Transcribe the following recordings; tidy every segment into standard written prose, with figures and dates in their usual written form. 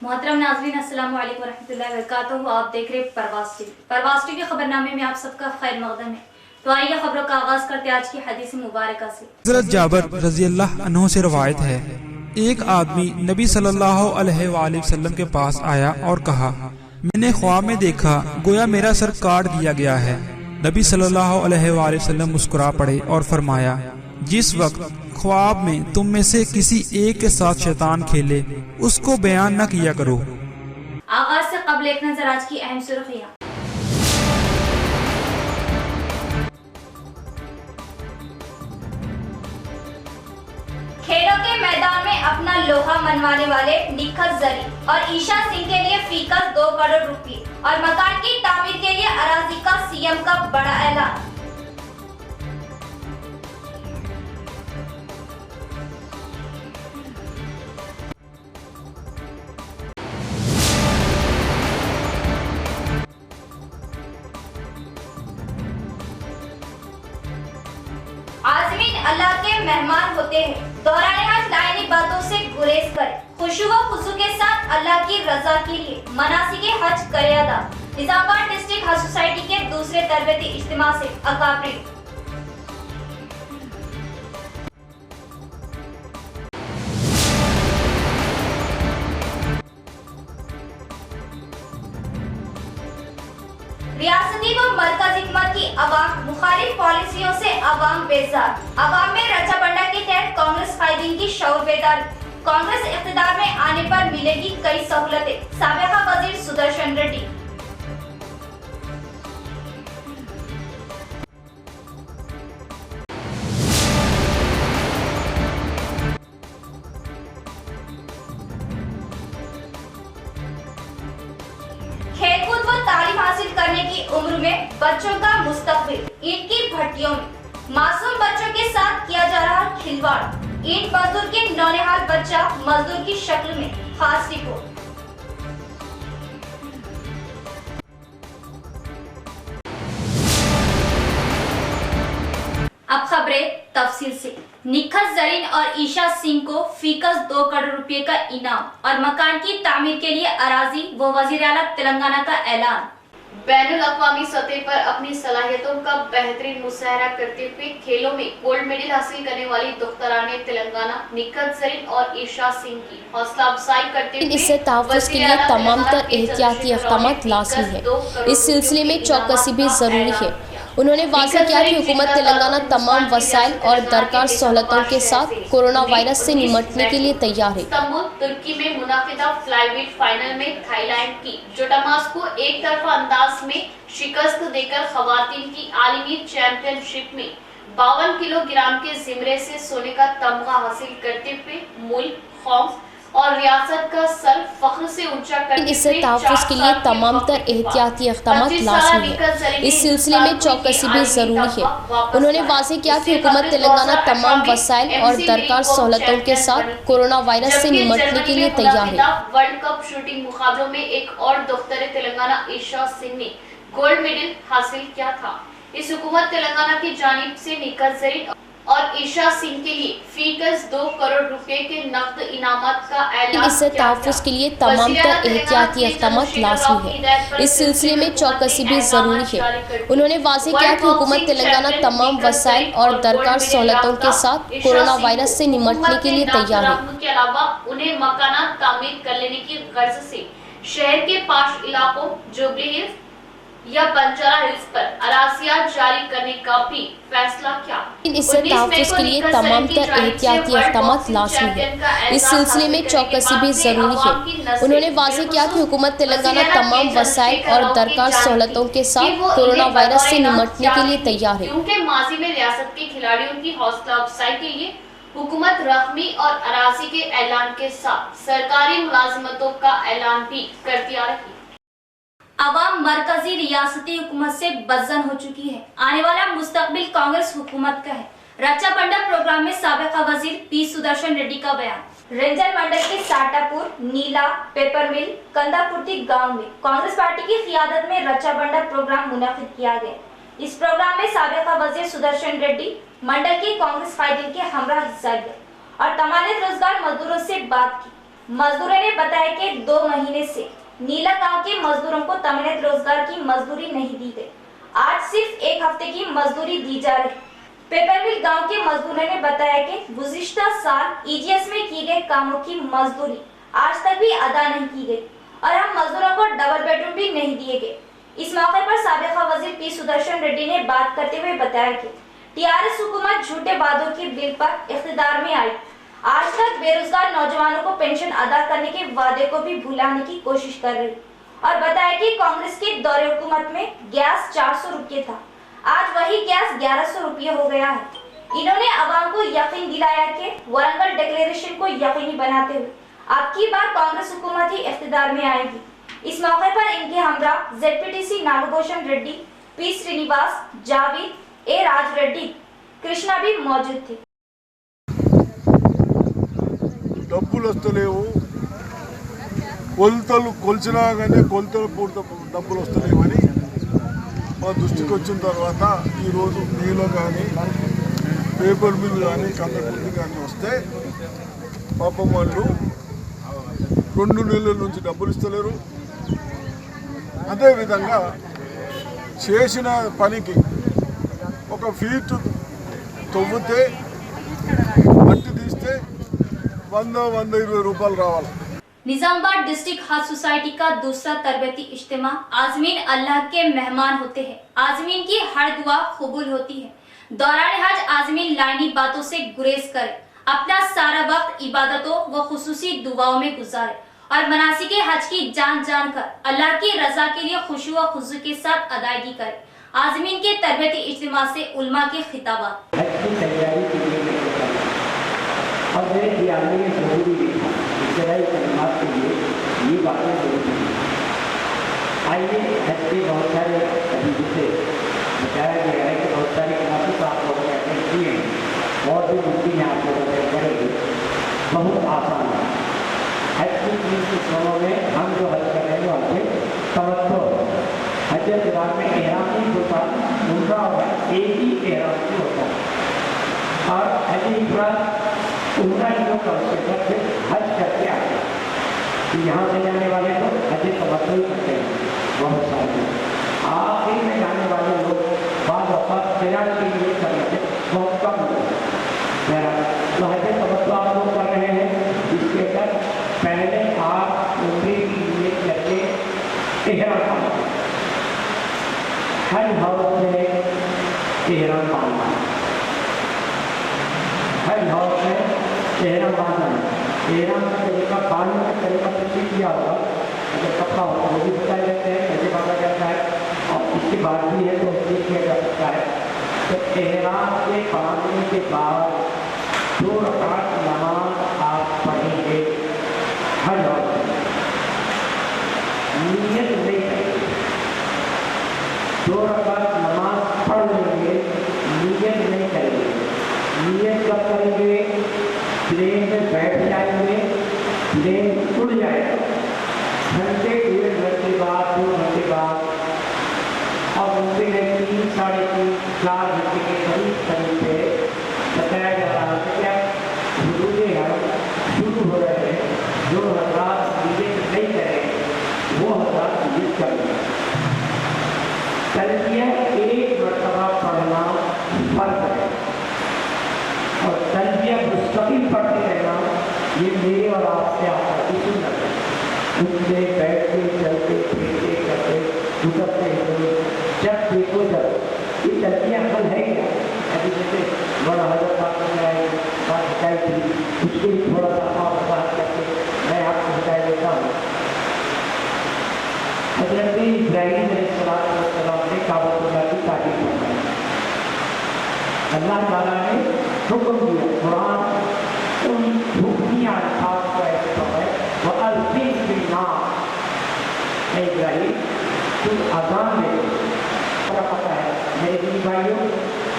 मोहतरम नाज़रीन, अस्सलाम वालेकुम रहमतुल्लाहि व बरकातहू। आप देख रहे परवास टीवी खबरनामे में आप सबका खैर मकदम है। तो आइए खबरों का आगाज करते आज की हदीस मुबारक से। हज़रत जाबर रज़ियल्लाहु अन्हु से रवायत है, एक आदमी नबी सल्लल्लाहु अलैहि वसल्लम के पास आया और कहा, मैंने ख्वाब में देखा गोया मेरा सर काट दिया गया है। नबी सल्लल्लाहु अलैहि वसल्लम मुस्कुरा पड़े और फरमाया, जिस वक्त ख्वाब में तुम में से किसी एक के साथ शैतान खेले उसको बयान न किया करो। आगाज से कबल एक नजर आज की अहम सुर्खियां। खेलों के मैदान में अपना लोहा मनवाने वाले निखत जरी और ईशा सिंह के लिए फीकस 2 करोड़ रुपए और मकान की तामीर के लिए अराजी का सीएम का बड़ा ऐलान। आज़मीन अल्लाह के मेहमान होते हैं, दौरान हज लाइनी बातों से गुरेज करें, खुशू व खुशू के साथ अल्लाह की रजा के लिए मनासिके हज करे अदा। निजामाबाद डिस्ट्रिक्ट हज सोसाइटी के दूसरे तरबती इज्तिमा से अकाबरी। रियासती व मरकजी हुकूमत की अवाम मुखालिफ पॉलिसियों से अवाम बेजार। अवाम में रचा बंडा के तहत कांग्रेस कायदीन की शऊर बेदारी। कांग्रेस इख्तिदार में आने पर मिलेगी कई सहूलतें, साबिका वजीर सुदर्शन रेड्डी। खेलकूद व तालीम हासिल करने की उम्र में बच्चों का मुस्तकबिल ईंट की भट्टियों में मासूम बच्चों के साथ किया जा रहा खिलवाड़। ईंट मजदूर के नौनिहाल बच्चा मजदूर की शक्ल में, खास रिपोर्ट। अब खबरें तफसील से। निखत जरीन और ईशा सिंह को फीकस 2 करोड़ रुपए का इनाम और मकान की तामीर के लिए अराजी व वजीर आला तेलंगाना का ऐलान। बैनुल अक़वामी सतह पर अपनी सलाहियतों का बेहतरीन मुजाहरा करते हुए खेलों में गोल्ड मेडल हासिल करने वाली दुख्तराने तेलंगाना निखत जरीन और ईशा सिंह की हौसला अफजाई करते हुए इससे तहफ़्फ़ुज़ के लिए तमाम तर एहतियाती इक़दामात लाज़मी है। इस सिलसिले में चौकसी भी ज़रूरी है। उन्होंने वाज़ेह किया कि हुकूमत तेलंगाना तमाम वसाइल और दरकार सहूलतों के साथ कोरोना वायरस से निमटने के लिए तैयार है। इस्तांबुल तुर्की में मुनाकिदा फ्लाईवेट फाइनल में थाईलैंड की जोटामास को एक तरफा अंदाज में शिकस्त देकर खवातीन की आलमी चैंपियनशिप में 52 किलोग्राम के ज़िमरे से सोने का तमगा हासिल करते हुए मुल्क, कौम और रियासत का सर फख्र से ऊंचा करते इससे तहफ़्फ़ुज़ के लिए तमाम तर एहतियाती इक़दामात लाज़मी है। इस सिलसिले में चौकसी भी ज़रूरी है। उन्होंने वाज़ेह किया कि हुकूमत तेलंगाना तमाम वसाइल और दरकार सहूलतों के साथ कोरोना वायरस से निमटने के लिए तैयार है। वर्ल्ड कप शूटिंग मुकाबलों में एक और दुख्तरे तेलंगाना ईशा सिंह ने गोल्ड मेडल हासिल किया था। इस हुकूमत तेलंगाना की जानिब से निखत जरीन और ईशा सिंह के लिए फीकस 2 करोड़ रुपए के नकद इनामत का ऐलान। इससे तहफ़्फ़ुज़ के लिए तमाम तर एहतियाती इक़दामात लाज़मी है। इस सिलसिले में चौकसी भी ज़रूरी है। उन्होंने वाज़ेह किया कि हुकूमत तेलंगाना तमाम वसाइल और दरकार सहूलतों के साथ कोरोना वायरस से निमटने के लिए तैयार है। के अलावा उन्हें मकानात तामीर कर लेने की गर्ज से शहर के पाश इलाकों जुबली हिल्स या बंजारा हिल्स पर अरासियात जारी करने का भी फैसला किया। इससे तहफ़्फ़ुज़ के लिए तमाम तर एहतियाती इक़दामात लाज़मी है। इस सिलसिले में चौकसी भी ज़रूरी है। उन्होंने वाज़ेह किया कि हुकूमत तेलंगाना तमाम वसाइल और दरकार सहूलतों के साथ कोरोना वायरस से निमटने के लिए तैयार है। क्योंकि माजी में रियासत के खिलाड़ियों की हौसला अफजाई के लिए हुकूमत रकमी और अराजी के ऐलान के साथ सरकारी मुलाजिमतों का ऐलान भी करती आ रही है। अवाम मरकजी रियासती हुकूमत से बदजन हो चुकी है। आने वाला मुस्तकबिल कांग्रेस हुकूमत का है। रचा बंडा प्रोग्राम में साबिका वजीर पी सुदर्शन रेड्डी का बयान। रेंजर मंडल के साटापुर, नीला, पेपर मिल, कंदापुर्ती गांव में कांग्रेस पार्टी की क़ियादत में रचा बंडा प्रोग्राम मुनक़िद किया गया। इस प्रोग्राम में साबिका वजीर सुदर्शन रेड्डी मंडल की कांग्रेस कायदीन के हमरा हिस्सा लिया और तमाम रोजगार मजदूरों से बात की। मजदूरों ने बताया कि 2 महीने से नीला गांव के मजदूरों को तमिलनाडु रोजगार की मजदूरी नहीं दी गई। आज सिर्फ 1 हफ्ते की मजदूरी दी जा रही। पेपर मिल गांव के मजदूरों ने बताया कि गुज़िश्ता साल ईजीएस में किए गए कामों की मजदूरी आज तक भी अदा नहीं की गई और हम मजदूरों को डबल बेडरूम भी नहीं दिए गए। इस मौके पर साबिका वजीर पी सुदर्शन रेड्डी ने बात करते हुए बताया कि टीआरएस हुकूमत झूठे वादों के बिल पर इख्तिदार में आई। आज तक बेरोजगार नौजवानों को पेंशन अदा करने के वादे को भी भुलाने की कोशिश कर रही और बताया कि कांग्रेस के दौरे हुकूमत में गैस 400 रुपये था, आज वही गैस 1100 रुपये हो गया है। इन्होंने आवाम को यकीन दिलाया कि वारंगल डिक्लेरेशन को यकीनी बनाते हुए अब की बार कांग्रेस हुकूमत ही इख्तिदार में आएगी। इस मौके पर इनके हमरा जेडपीटीसी नागभूषण रेड्डी, पी श्रीनिवास, जावेद, ए राज रेड्डी, कृष्णा भी मौजूद थे। డబ్బులు వస్తలేవు, కొలతలు కొలిచినా కానీ కొలతలు పూర్త డబ్బులు వస్తలేవని మా దృష్టికి వచ్చిన తర్వాత ఈరోజు మీలో కానీ పేపర్ మిల్ కానీ కందకుంది కానీ వస్తే పాపం వాళ్ళు 2 నెలల నుంచి డబ్బులు ఇస్తలేరు. అదేవిధంగా చేసిన పనికి ఒక ఫీట్ తవ్వితే మట్టి తీస్తే 100-120 రూపాయలు రావాలి. निजामाबाद डिस्ट्रिक्ट हज सोसाइटी का दूसरा तरबती इज्तिमा आजमीन अल्लाह के मेहमान होते हैं। आजमीन की हर दुआ कबूल होती है। दौरान हज आजमीन लाइनी बातों से गुरेज करें, अपना सारा वक्त इबादतों व खुसूसी दुआओं में गुजारे और मनासिक हज की जान कर अल्लाह की रजा के लिए खुशू व खुजू के साथ अदायगी करें। आजमीन के तरबती इज्तिमा से उल्मा के खिताबात। हज की तैयारी के लिए और मेरे ख्याल में ये जरूरी भी था, इब्तदाई कलिमात के लिए ये बातें जरूरी थी। आइए हज के बहुत सारे अभी जिसे बताया गया है कि बहुत सारी क्लासेस आप लोगों ने अटेंड किए हैं और भी मुमकिन है आप लोगों ने करेंगे। बहुत आसान है। हज की 3 किस्मों में हम जो हज कर रहे हैं वहाँ तवज्जो हज दौरान में एहराम नहीं होता, उनका एक ही एहराम से होता है और हज इफराद उमरा ही लोग करके हज करके आते हैं। तो यहाँ से जाने वाले लोग हज तवज्जो ही करते हैं बहुत सारे। आखिर में जाने वाले लोग बाद वक़्त क़िरात के लिए कर लेते बहुत कम लोग। तो हज तवज्जो आप लोग कर रहे हैं, जिसके अंदर पहले आप उम्रे की नियत करके एहराम बांधते हैं। हज हाउस में एहराम बांधना, हज हाउस में एहराम बांधना, एहराम का तरीका बांधने का तरीका तो सीख लिया होगा, अगर कपड़ा होगा वो भी बता देते हैं कैसे बांधा जाता है और इसके बाद भी है तो सीख किया जा सकता है। तो एहराम के बांधने के बाद 2 रकात नमाज आप पढ़ेंगे हज हाउस में, नियत नहीं करेंगे। 2 रकात नमाज पढ़ लेंगे, नियत नहीं करेंगे। नियत कब करेंगे? प्लेन में बैठ जाएंगे, प्लेन उड़ जाएगा, घंटे 1.5 घंटे बाद 2 घंटे बाद और उनके 3, साढ़े 3, 4 घंटे के करीब पे बताया जा रहा है क्या हुदूद हरम शुरू हो रहे हैं। जो हज़रात नियत नहीं करें वो हज़रात नियत करेंगे। तलबिया 1 मरतबा पढ़ना फर्ज है और तलबिया मुस्तकिल पढ़ते रहना ये मेरे और आपसे आपका की सुन्नत है। उठते बैठते चलते फिरते करते उतरते हुए जब देखो जब ये तलबिया अकल है क्या? अभी जैसे बड़ा हजरत बात बताई थी, उसके लिए थोड़ा सा आप बात करके मैं आपको बता देता हूँ। हजरत इब्राहीम अलैहिस्सलाम ने काबतुल्लाह की तारीफ की। अल्लाह ताला ने हुक्म दिया, कुरान उन झूठी अल्फाज का इस्तेमाल है वो अल्फिन बिन्नास। इब्राहीम तुम अज़ान दे, पता है मेरे दीदी भाइयों,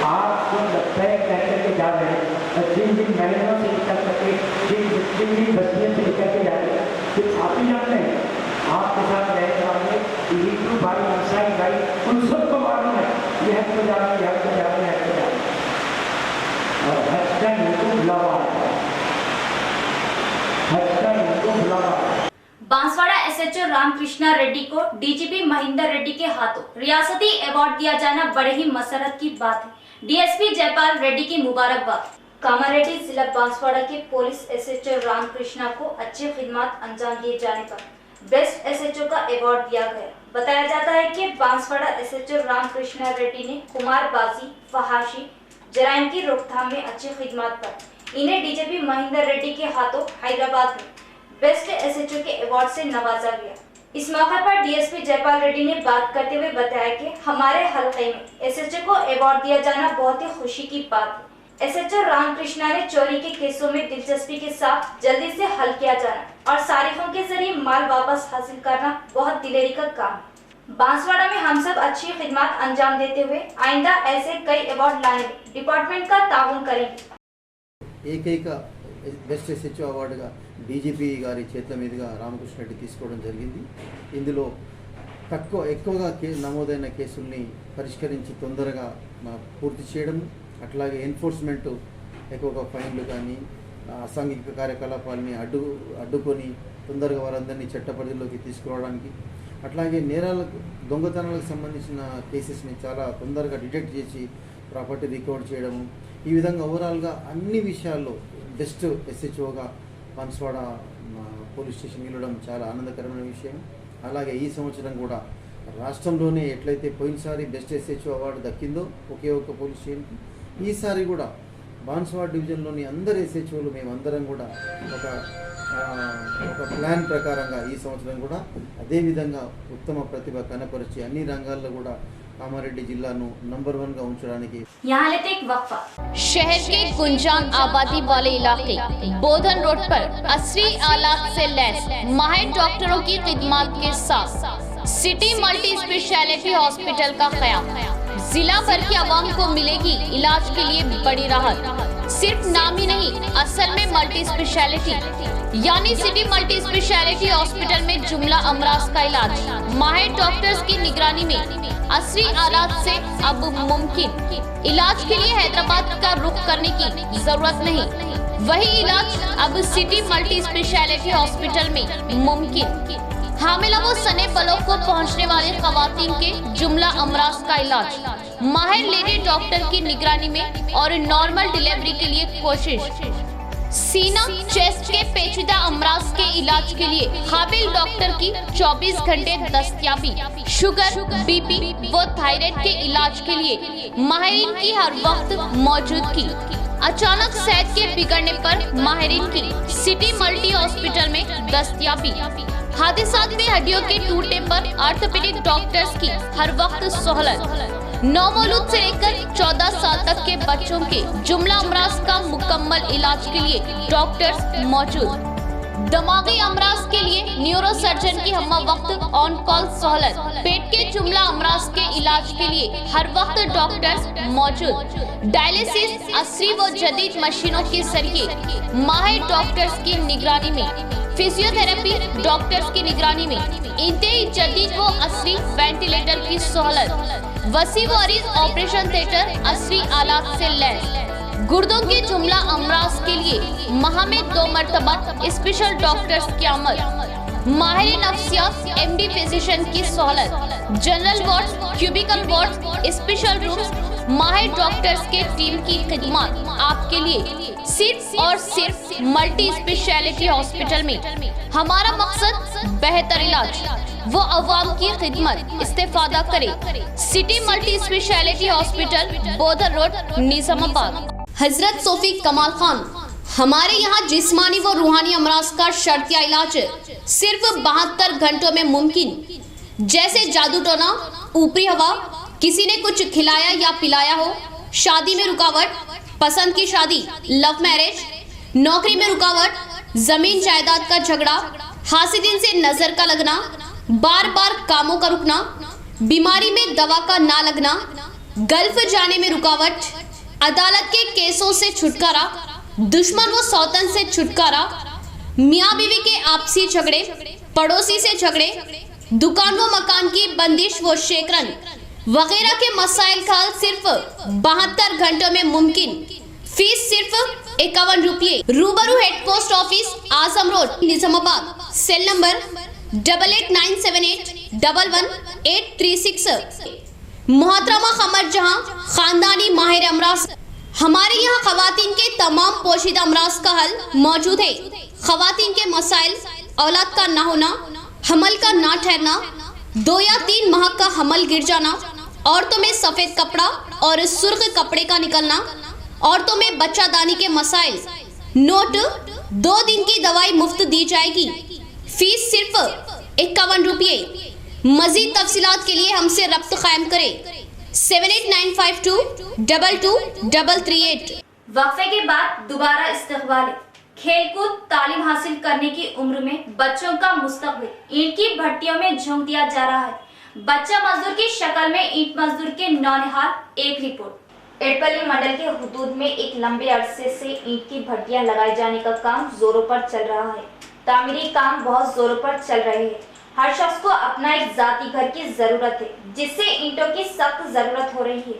आप जो लब्बैक कह करके जा रहे हैं और जिन महलों से निकल सके, जिन बस्तियों से निकल के जा रहे हैं, सिर्फ आप ही जानते हैं। आपके साथ रहने वाले हिंदू भाई, ईसाई भाई, उन सबको मालूम है ये हज को जाना है, हज को जाना है, हज को जाना है। और हज का हिंदू बुलावा है, हज का हिंदू बुलावा। बांसवाड़ा एसएचओ रामकृष्णा रेड्डी को डीजीपी महेंद्र रेड्डी के हाथों रियासती अवार्ड दिया जाना बड़े ही मसरत की बात है। डीएसपी जयपाल रेड्डी की मुबारकबाद। कामारेड्डी जिला बांसवाड़ा के पुलिस एसएचओ रामकृष्णा को अच्छी खिदमत अंजाम दिए जाने पर बेस्ट एसएचओ का अवार्ड दिया गया। बताया जाता है कि बांसवाड़ा एसएचओ रामकृष्णा रेड्डी ने कुमारबाजी, फहाशी, जराइम की रोकथाम में अच्छी खिदमत पर इन्हें डीजीपी महेंद्र रेड्डी के हाथों हैदराबाद में बेस्ट एसएचओ के अवार्ड से नवाजा गया। इस मौके पर डीएसपी जयपाल रेड्डी ने बात करते हुए बताया कि हमारे हलके में एसएचओ को अवार्ड दिया जाना बहुत ही खुशी की बात है। एसएचओ रामकृष्णा ने चोरी के केसों में दिलचस्पी के साथ जल्दी से हल किया जाना और सारिफों के जरिए माल वापस हासिल करना बहुत दिलेरी का काम है। बांसवाड़ा में हम सब अच्छी खिदमत अंजाम देते हुए आइंदा ऐसे कई अवार्ड लाने में डिपार्टमेंट का ताउन करेंगे। ఏకైక బెస్ట్ ఎస్హెచ్ఓ అవార్డుగా డీజీపీ గారి చేతుల మీదుగా రామకృష్ణ రెడ్డి తీసుకోవడం జరిగింది. ఇందులో ఎక్కువగా నమోదైన కేసుల్ని పరిష్కరించి తొందరగా పూర్తి చేయడం, అట్లాగే ఎన్ఫోర్స్మెంట్ ఎక్కువగా ఫైన్లు కానీ అసాంఘిక కార్యకలాపాలని అడ్డుకొని తొందరగా వారందరినీ చట్ట పరిధిలోకి తీసుకురావడానికి, అట్లాగే నేరాలకు దొంగతనాలకు సంబంధించిన కేసెస్ని చాలా తొందరగా డిటెక్ట్ చేసి ప్రాపర్టీ రికవర్ చేయడము, ఈ విధంగా ఓవరాల్గా అన్ని విషయాల్లో బెస్ట్ ఎస్హెచ్ఓగా బాన్స్వాడా పోలీస్ స్టేషన్ వెళ్ళడం చాలా ఆనందకరమైన విషయం. అలాగే ఈ సంవత్సరం కూడా రాష్ట్రంలోనే ఎట్లయితే పోయినసారి బెస్ట్ ఎస్హెచ్ఓ అవార్డు దక్కిందో ఒకే ఒక్క పోలీస్ స్టేషన్కి, ఈసారి కూడా బాన్స్వాడ డివిజన్లోని అందరు ఎస్హెచ్ఓలు మేమందరం కూడా ఒక ప్లాన్ ప్రకారంగా ఈ సంవత్సరం కూడా అదేవిధంగా ఉత్తమ ప్రతిభ కనపరిచి అన్ని రంగాల్లో కూడా कामारेड्डी जिला नंबर 1 का ఉంచడానికి। यहाँ लेते एक वक्फा। शहर के गुंजान आबादी वाले इलाके बोधन रोड पर असली आलात से लैस माहिर डॉक्टरों की खिदमत के साथ सिटी मल्टी स्पेशलिटी हॉस्पिटल का क़याम। जिला भर की आवाम को मिलेगी इलाज के लिए बड़ी राहत। सिर्फ नाम ही नहीं, असल में मल्टी स्पेशलिटी यानी सिटी मल्टी स्पेशलिटी हॉस्पिटल में जुमला अमराज का इलाज माहिर डॉक्टर्स की निगरानी में असली आलात से अब मुमकिन। इलाज के लिए हैदराबाद का रुख करने की जरूरत नहीं, वही इलाज अब सिटी मल्टी स्पेशलिटी हॉस्पिटल में मुमकिन। हामिला व सने बलों को पहुंचने वाली खवातीन के जुमला अमराज का इलाज माहिर लेडी डॉक्टर की निगरानी में और नॉर्मल डिलीवरी के लिए कोशिश। सीना चेस्ट के पेचीदा अमराज के इलाज के लिए काबिल डॉक्टर की 24 घंटे दस्तयाबी। शुगर, बीपी व थायराइड के इलाज के लिए माहिरीन की हर वक्त मौजूदगी। अचानक सेहत के बिगड़ने पर माहिरीन की सिटी मल्टी हॉस्पिटल में दस्तयाबी। हादसात में हड्डियों के टूटने पर ऑर्थोपेडिक डॉक्टर्स की हर वक्त सहूलत। 9 मौलूद से लेकर 14 साल तक के बच्चों के जुमला अमराज का मुकम्मल इलाज के लिए डॉक्टर्स मौजूद। दिमागी अमराज के लिए न्यूरो सर्जन की हम वक्त ऑन कॉल सहूलत। पेट के जुमला अमराज के इलाज के लिए हर वक्त डॉक्टर्स मौजूद। डायलिसिस असली व जदीद मशीनों के जरिए माहिर डॉक्टर्स की निगरानी में। फिजियोथेरेपी डॉक्टर्स की निगरानी में। इंतहाई जदीद व असली वेंटिलेटर की सहूलत। वसी व अरीज ऑपरेशन थिएटर असली आलात से लैस। गुर्दों के जुमला अमराज के लिए माह में 2 मरतबा स्पेशल डॉक्टर्स की आमद। माहिर नफ्सियात एमडी फिजिशियन की सहूलत। General ward, cubicle ward, special rooms माहिर डॉक्टर्स के टीम की खिदमत आपके लिए सिर्फ और सिर्फ मल्टी स्पेशलिटी हॉस्पिटल में। हमारा मकसद बेहतर इलाज वो अवाम की खिदमत। इस्तेफादा करें सिटी मल्टी स्पेशलिटी हॉस्पिटल, बोधन रोड, निजामाबाद। हजरत सोफी कमाल खान, हमारे यहाँ जिस्मानी व रूहानी अमराज का शर्तिया इलाज सिर्फ 72 घंटों में मुमकिन। जैसे जादू टोना, ऊपरी हवा, किसी ने कुछ खिलाया या पिलाया हो, शादी में रुकावट, पसंद की शादी, लव मैरिज, नौकरी में रुकावट, जमीन जायदाद का झगड़ा, हासिदिन से नजर का लगना, बार बार कामों का रुकना, बीमारी में दवा का ना लगना, गल्फ जाने में रुकावट, अदालत के केसों से छुटकारा, दुश्मन व सौतन से छुटकारा, मियाँ बीवी के आपसी झगड़े, पड़ोसी से झगड़े, दुकान व मकान की बंदिश व शेकरन वगैरह के मसाइल का हल सिर्फ 72 घंटों में मुमकिन। फीस सिर्फ 51 रुपये। रूबरू head post office Azam road Nizamabad. Cell number 8897811836। मोहतरमा कमर जहां खानदानी माहिर अमराज। हमारे यहाँ खवातीन के तमाम पोशीदा अमराज का हल मौजूद है। खवातीन के मसाइल औलाद का ना होना, हमल का ना ठहरना, 2 या 3 माह का हमल गिर जाना, औरतों में सफेद कपड़ा और सुर्ख कपड़े का निकलना, औरतों में बच्चादानी के मसाइल। नोट 2 दिन की दवाई मुफ्त दी जाएगी। फीस सिर्फ 51 रुपये। मजीद तफसीलात के लिए हमसे रब्त कायम करें 7895222338। वक्फे के बाद दोबारा इस्तकबाल। खेलकूद तालीम हासिल करने की उम्र में बच्चों का मुस्तकबिल ईंट की भट्टियों में झोंक दिया जा रहा है। बच्चा मजदूर की शक्ल में ईंट मजदूर के नौनिहाल। एक रिपोर्ट। एडपल्ली मंडल के हुदूद में एक लंबे अरसे से ईंट की भट्टियां लगाए जाने का काम जोरों पर चल रहा है। तामीरी काम बहुत जोरों पर चल रहे हैं। हर शख्स को अपना एक जाती घर की जरूरत है, जिससे ईंटों की सख्त जरूरत हो रही है।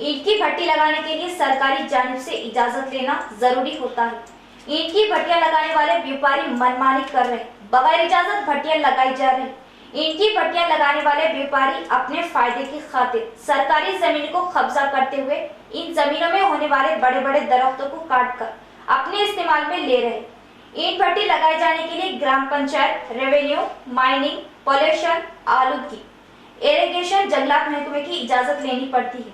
ईंट की भट्टी लगाने के लिए सरकारी जानिब से इजाजत लेना जरूरी होता है। ईंट की भट्टियां लगाने वाले व्यापारी मनमानी कर रहे हैं, बगैर इजाजत भट्टियां लगाई जा रही। ईंट की भट्टियां लगाने वाले व्यापारी अपने फायदे की खातिर सरकारी जमीन को कब्जा करते हुए इन जमीनों में होने वाले बड़े बड़े दरख्तों को काटकर अपने इस्तेमाल में ले रहे। ईंट भट्टी लगाए जाने के लिए ग्राम पंचायत, रेवेन्यू, माइनिंग, पॉल्यूशन, आलूगी, इरिगेशन, जंगलात महकमे की इजाजत लेनी पड़ती है।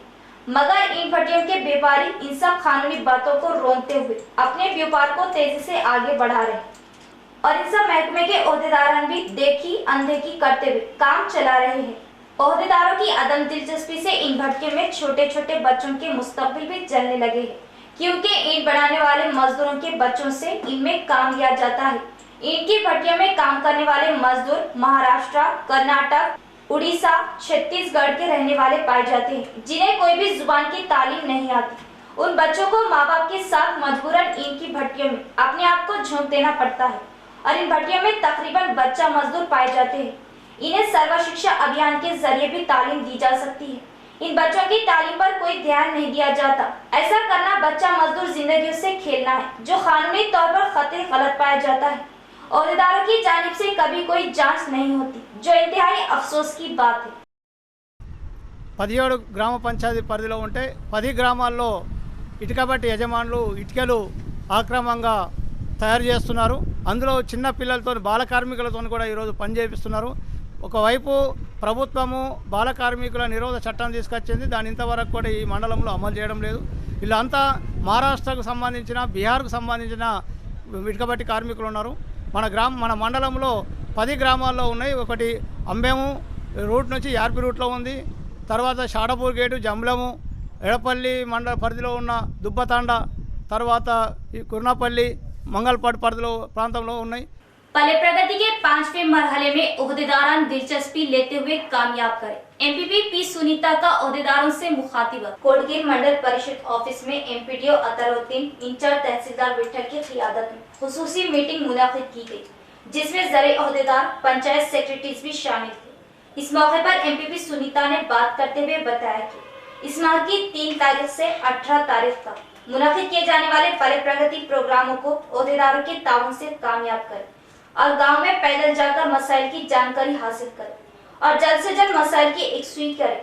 मगर ईंट भट्टियों के व्यापारी इन सब कानूनी बातों को रोकते हुए अपने व्यापार को तेजी से आगे बढ़ा रहे हैं और इन सब महकमे के ओहदेदारान भी देखी अनदेखी करते हुए काम चला रहे हैं। ओहदेदारों की अदम दिलचस्पी से इन भट्टियों में छोटे छोटे बच्चों के मुस्तकबिल भी जलने लगे हैं, क्योंकि ईंट बनाने वाले मजदूरों के बच्चों से इनमें काम लिया जाता है। ईंट की भट्टियों में काम करने वाले मजदूर महाराष्ट्र, कर्नाटक, उड़ीसा, छत्तीसगढ़ के रहने वाले पाए जाते हैं, जिन्हें कोई भी जुबान की तालीम नहीं आती। उन बच्चों को माँ बाप के साथ मजबूरन ईंट की भट्टियों में अपने आप को झोंक देना पड़ता है और इन भट्टियों में तकरीबन बच्चा मजदूर पाए जाते हैं। इन्हें सर्व शिक्षा अभियान के जरिए भी तालीम दी जा सकती है। इन बच्चों की तालीम पर कोई ध्यान नहीं दिया जाता। ऐसा करना बच्चा मजदूर जिंदगी से खेलना है, जो कानूनी तौर पर खतरे गलत पाया जाता है। ओहदेदारों की जानिब से कभी कोई जांच नहीं होती, जो इंतहाई अफसोस की बात है। 17 గ్రామ పంచాయతీ పరిధిలో ఉంటే 10 గ్రామాల్లో ఇటుక బట్టి యజమానులు ఇటుకలు ఆక్రమంగా తయారు చేస్తున్నారు. అందులో చిన్న పిల్లలతో బాల కార్మికులతో కూడా ఈరోజు పని చేపిస్తున్నారు. ఒకవైపు ప్రభుత్వము బాల కార్మికుల నిరోధ చట్టం తీసుకొచ్చింది, దాని ఇంతవరకు కూడా ఈ మండలంలో అమలు చేయడం లేదు. వీళ్ళంతా మహారాష్ట్రకు సంబంధించిన, బీహార్కు సంబంధించిన ఇటుకబట్టి కార్మికులు ఉన్నారు. మన మండలంలో 10 గ్రామాల్లో ఉన్నాయి. ఒకటి అంబెము రూట్ నుంచి యార్పి రూట్లో ఉంది. తర్వాత షాడపూర్ గేటు, జంబ్లము, ఎడపల్లి మండల పరిధిలో ఉన్న దుబ్బతాండ, తర్వాత ఈ కుర్నాపల్లి, मंगलपाट प्रांतों ఉన్నాయి. पले प्रगति के 5वें मरहले में ओहदेदारान दिलचस्पी लेते हुए कामयाब करे। एमपीपी पी सुनीता का ओहदेदारों से मुखातिबत। कोटगीर मंडल परिषद ऑफिस में एमपीडीओ अतरुद्दीन, इंचार्ज तहसीलदार विठल की क़ियादत में खुसूसी मीटिंग मुनाकिद की गई, जिसमें ज़रे ओहदेदार, पंचायत सेक्रेटरीज भी शामिल थे। इस मौके पर एमपीपी सुनीता ने बात करते हुए बताया कि इस माह की 3 तारीख से 18 तारीख तक मुनाकिद किए जाने वाले पले प्रगति प्रोग्रामों को ओहदेदारों के ताउन से कामयाब करें और गांव में पैदल जाकर मसाइल की जानकारी हासिल करें और जल्द से जल्द मसाइल की एकसुई करें।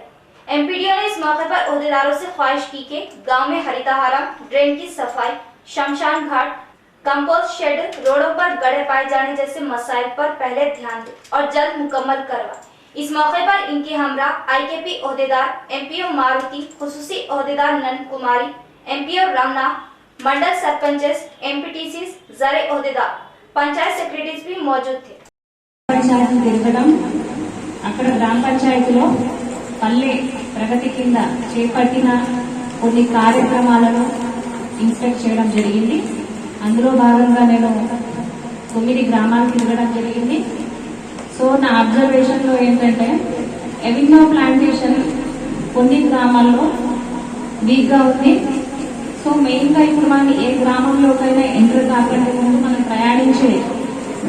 एमपीडीओ ने इस मौके पर ओहदेदारों से ख्वाहिश की कि गांव में हरितहारा, ड्रेन की सफाई, शमशान घाट, कंपोस्ट शेड, रोडों पर गड्ढे पाए जाने जैसे मसाइल पर पहले ध्यान दें और जल्द मुकम्मल करवाएं। इस मौके पर इनके हमरा आईकेपी ओहदेदार एमपीओ मारुति, खुसूसी ओहदेदार नंद कुमारी, एमपीओ रमना, मंडल सरपंचेस, एमपीटीसी, जरे ओहदेदार, पंचायत सेक्रेटरीज भी मौजूद थे। పంచాయతీ తిరగడం, అక్కడ గ్రామ పంచాయతీలో పల్లె ప్రగతి కింద చేపట్టిన కొన్ని కార్యక్రమాలను ఇన్స్పెక్ట్ చేయడం జరిగింది. అందులో భాగంగా నేను 9 గ్రామాలు తిరగడం జరిగింది. సో నా అబ్జర్వేషన్ లో ఏంటంటే ఎవినో ప్లాంటేషన్ కొన్ని గ్రామాల్లో వీక్ గా ఉంది. సో మెయిన్ గా ఇప్పుడు మనం ఏ గ్రామంలోకైనా ఎంటర్ కాకుండా ముందు మనం ప్రయాణించే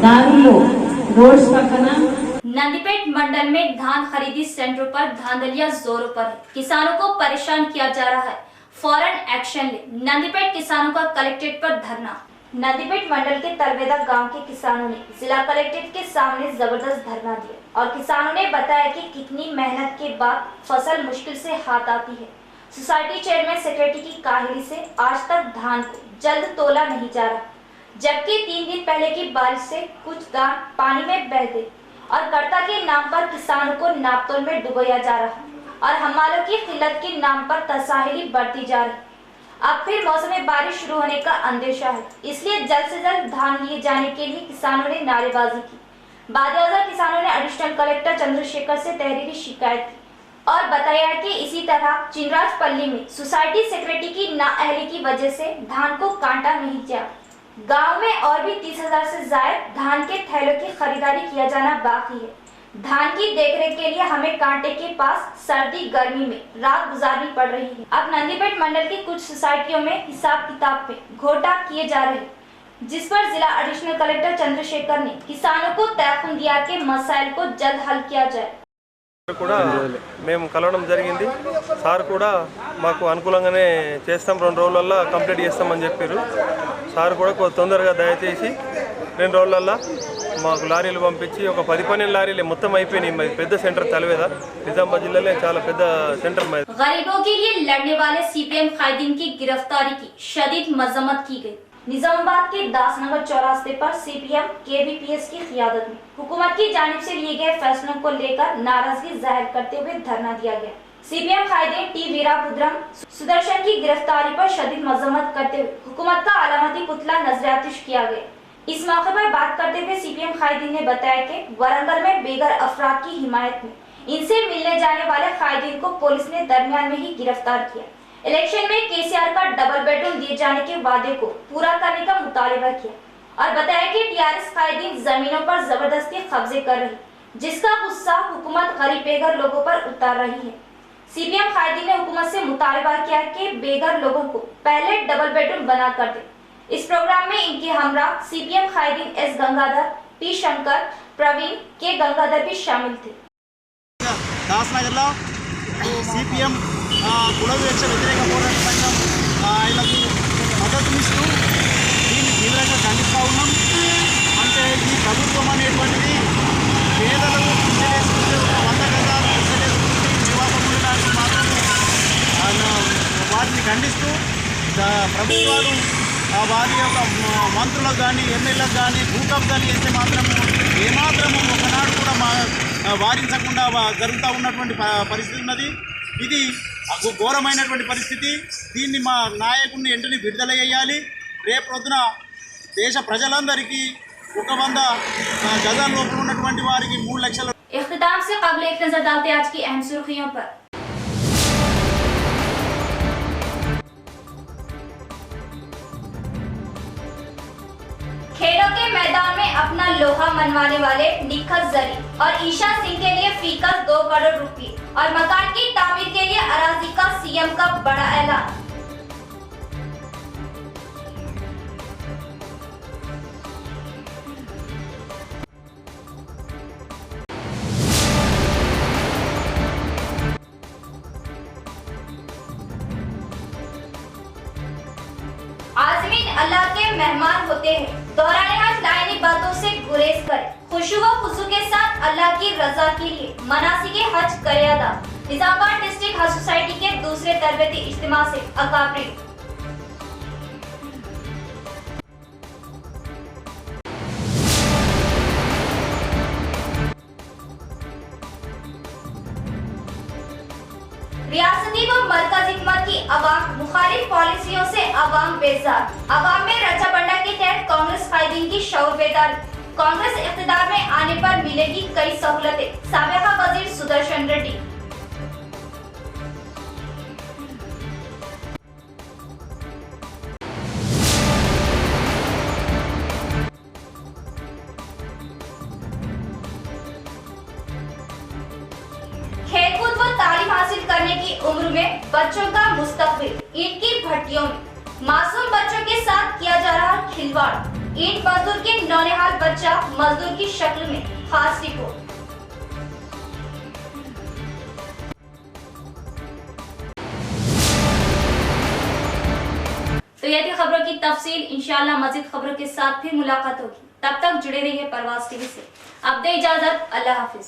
దారుల్లో रोड्स पక్కన नंदीपेट मंडल में धान खरीदी सेंटरों पर धांधलियां जोरों पर है। किसानों को परेशान किया जा रहा है। फौरन एक्शन ले। नंदीपेट किसानों का कलेक्ट्रेट पर धरना। नंदीपेट मंडल के तरवेदा गांव के किसानों ने जिला कलेक्ट्रेट के सामने जबरदस्त धरना दिया और किसानों ने बताया कि कितनी मेहनत के बाद फसल मुश्किल से हाथ आती है। सोसाइटी चेयरमैन सेक्रेटरी की काहिली से आज तक धान को जल्द तोला नहीं जा रहा, जबकि 3 दिन पहले की बारिश से कुछ दान पानी में बह गए और कर्ता के नाम पर किसानों को नापतोल में डुबोया जा रहा और हमालों की किल्लत के नाम पर तसाहिली बढ़ती जा रही। अब फिर मौसम में बारिश शुरू होने का अंदेशा है, इसलिए जल्द से जल्द धान लिए जाने के लिए किसानों ने नारेबाजी की। बादशाह किसानों ने एडिशनल कलेक्टर चंद्रशेखर से तहरीरी शिकायत की और बताया कि इसी तरह चिनराजपल्ली में सोसाइटी सेक्रेटरी की नाअहली की वजह से धान को काटा नहीं गया। गांव में और भी 30,000 से ज्यादा धान के थैलों की खरीदारी किया जाना बाकी है। धान की देखरेख के लिए हमें कांटे के पास सर्दी गर्मी में रात गुजारनी पड़ रही है। अब नंदीपेट मंडल की कुछ सोसाइटियों में हिसाब किताब पे घोटा किए जा रहे हैं, जिस पर जिला एडिशनल कलेक्टर चंद्रशेखर ने किसानों को तयखुम दिया कि मसाइल को जल्द हल किया जाए। కూడా మేము కలవడం జరిగింది। సార్ కూడా మాకు అనుకూలంగానే చేస్తాం, 2 రోజులల్లో కంప్లీట్ చేస్తామని చెప్పారు। సార్ కూడా తొందరగా దయచేసి 2 రోజులల్లో మాకు లారీలు పంపించి ఒక 10-12 లారీలు మొత్తం అయిపోయినాయి। పెద్ద సెంటర్ తలవేదా నిజామాబాద్ జిల్లాలో చాలా పెద్ద సెంటర్ में। गरीबों के लिए लड़ने वाले सीपीएम कायदीन की गिरफ्तारी की शदीद मजम्मत की गई। निजामाबाद के दासनगर चौरास्ते पर सीपीएम केवीपीएस की क़ियादत में हुकूमत की जानिब से लिए गए फैसलों को लेकर नाराजगी जाहिर करते हुए धरना दिया गया। सीपीएम कायदीन टी वीराभद्रम सुदर्शन की गिरफ्तारी पर शदीद मजम्मत करते हुए हुकूमत का अलामती पुतला नजरातिश किया गया। इस मौके पर बात करते हुए सीपीएम कायदीन ने बताया कि वरंगल में बेघर अफराद की हिमायत में इनसे मिलने जाने वाले कायदीन को पुलिस ने दरमियान में ही गिरफ्तार किया। इलेक्शन में केसीआर का डबल बेडरूम दिए जाने के वादे को पूरा करने का मुतालबा किया और बताया कि टीआरएस कायदीन जमीनों पर जबरदस्ती कब्जे कर रही, जिसका गुस्सा हुकूमत गरीब बेघर लोगों पर उतार रही है। सीपीएम कायदीन ने हुकूमत से मुतालबा किया कि बेघर लोगों को पहले डबल बेडरूम बना कर दे। इस प्रोग्राम में इनके हमरा सीपीएम कायदीन S Gangadhar, P Shankar, Praveen K Gangadhar भी शामिल थे। దాసనగర్లో సిపిఎం కుల వివక్ష వ్యతిరేక పోరాట సంఘం వీళ్ళకు మద్దతునిస్తూ దీన్ని తీవ్రంగా ఖండిస్తూ ఉన్నాం। అంటే ఈ ప్రభుత్వం అనేటువంటిది పేదలు ఇసులేసుకుంటే ఒక 100 గజాలు ఇసులేసుకుంటే నివాసం ఉండడానికి మాత్రమే వాటిని ఖండిస్తూ ప్రభుత్వాలు వారి యొక్క మంత్రులకు కానీ ఎమ్మెల్యేలకు కానీ భూ కబ్జాలు చేస్తే మాత్రం ఏమాత్రము ఒకనాడు కూడా వారించకుండా జరుగుతూ ఉన్నటువంటి పరిస్థితి ఉన్నది। ఇది ఘోరమైనటువంటి పరిస్థితి। దీన్ని మా నాయకుడిని వెంటనే విడుదల చేయాలి। రేపు పొద్దున దేశ ప్రజలందరికీ 100 గజాల లోపల ఉన్నటువంటి వారికి 3 లక్షల। इख्तिताम से कबल एक नजर डालते आज की अहम सुर्खियों पर। खेलों के मैदान में अपना लोहा मनवाने वाले निखत जरी और ईशा सिंह के लिए फीकस 2 करोड़ रुपए और मकान की तामीर के लिए अराजी का सीएम का बड़ा ऐलान। आज़मीन अल्लाह के मेहमान होते हैं, दौरान हज लाइनी बातों से गुरेज करें, खुशू व खुशू के साथ अल्लाह की रजा के लिए मनासिके हज करे अदा। निजामाबाद डिस्ट्रिक्ट हज सोसाइटी के दूसरे तरबती इज्तिमा से अकाबरी। रियासती व मरकजी हुकूमत की अवाम मुखालिफ पॉलिसियों से अवाम बेजार। अवाम में रचा बंडा के तहत कांग्रेस कायदीन की शऊर बेदारी। कांग्रेस इख्तिदार में आने पर मिलेगी कई सहूलतें, साबिका वजीर सुदर्शन रेड्डी। खेलकूद व तालीम हासिल करने की उम्र में बच्चों का मुस्तकबिल। ईंट की भट्टियों में मासूम बच्चों के साथ किया जा रहा खिलवाड़। ईंट मजदूर के नौनिहाल बच्चा मजदूर की शक्ल में, खास रिपोर्ट। तो ये थी खबरों की तफसील। इंशाअल्लाह मजीद खबरों के साथ फिर मुलाकात होगी। तब तक जुड़े रहिए परवाज़ टीवी से। अब दे इजाजत, अल्लाह हाफिज।